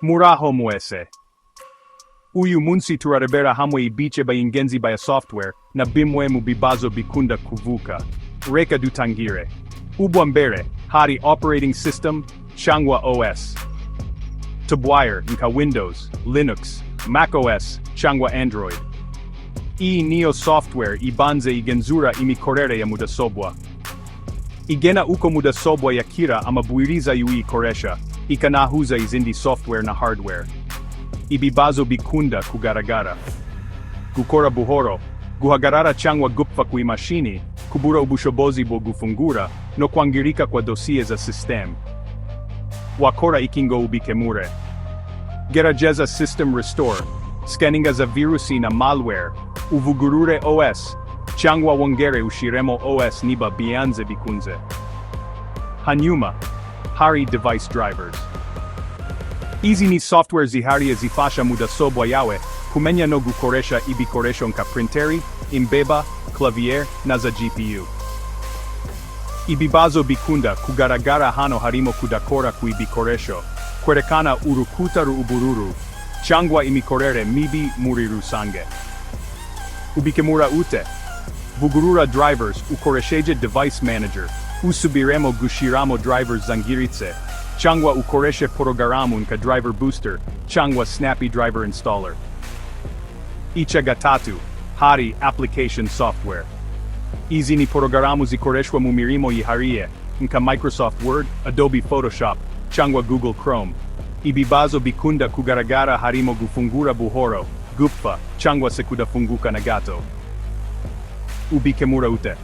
Muraho mwese. Uyu munsi turarebera hamwe ibice by'ingenzi bya software na bimwe mu bibazo bikunda kuvuka. Reka dutangire. Ubwa mbere, hari operating system cyangwa OS. Tubwire nka Windows, Linux, macOS cyangwa Android. Iyi niyo software ibanze igenzura imikorere ya mudasobwa. Igena uko mudasobwa yakira amabwiriza y'uyikoresha, ikanahuza izindi software na hardware. Ibibazo bikunda kugaragara. Gukora buhoro, guhagarara cyangwa gupfa kw'imashini, kubura ubushobozi bwo gufungura, no kwangirika kwa dosie za system. Wakora iki ngo ubikemure. Gerageza system restore, scanninga za virusi na malware, uvugurure OS, cyangwa wongere ushiremo OS niba bianze bikunze. Hanyuma, hari device drivers. Hizi ni software zihari zifasha mudasobwa yawe kumenya no gukoresha ibikoresho nka printeri, imbeba, clavier na za GPU. Ibibazo bikunda kugaragara hano harimo kudakora kw'ibikoresho, kwerekana urukuta rw'ubururu, cyangwa imikorere mibi muri rusange. Ubikemura ute? Vugurura drivers ukoresheje device manager, usubiremo gushiramo drivers zangiritse, cyangwa ukoreshe porogaramu nka driver booster, cyangwa snappy driver installer. Icya gatatu, hari application software. Izi ni porogaramu zikoreshwa mu mirimo yihariye, nka Microsoft Word, Adobe Photoshop, cyangwa Google Chrome. Ibibazo bikunda kugaragara harimo gufungura buhoro, gupfa, cyangwa se kudafunguka na gato. Ubikemura ute?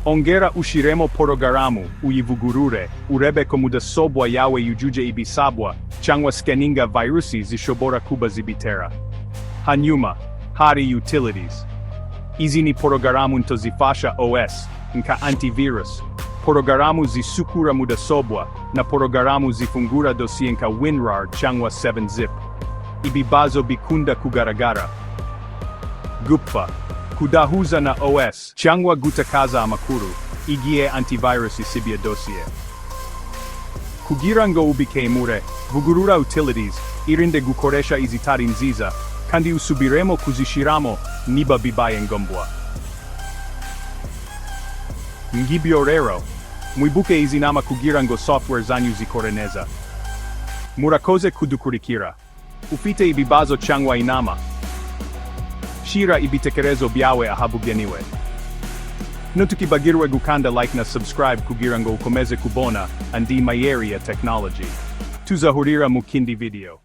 Ongera ushiremo porogaramu, uyivugurure, urebe ko mudasobwa yawe yujuje ibisabwa, cyangwa scanninga virusi zishobora kuba zibitera. Hanyuma, hari utilities. Izi ni porogaramu ntozifasha OS, nka antivirus, porogaramu zisukura mudasobwa, na porogaramu zifungura dosie nka WinRAR cyangwa 7-zip. Ibibazo bikunda kugaragara. Gupfa, kudahuza na OS, cyangwa gutakaza amakuru, igihe antivirus isibye dosie. Kugira ngo ubikemure, vugurura utilities, irinde gukoresha izitari nziza, kandi usubiremo kuzishiramo niba bibaye ngombwa. Ngibyo rero, mwibuke izi nama kugira ngo software zanyu zikore neza. Murakoze kudukurikira. Ufite ibibazo cyangwa inama. Shira ibitekerezo byawe ahabugenewe. Ntukibagirwe gukanda like na subscribe kugira ngo ukomeze kubona andi mayeri ya technology. Tuzahurira mu kindi video.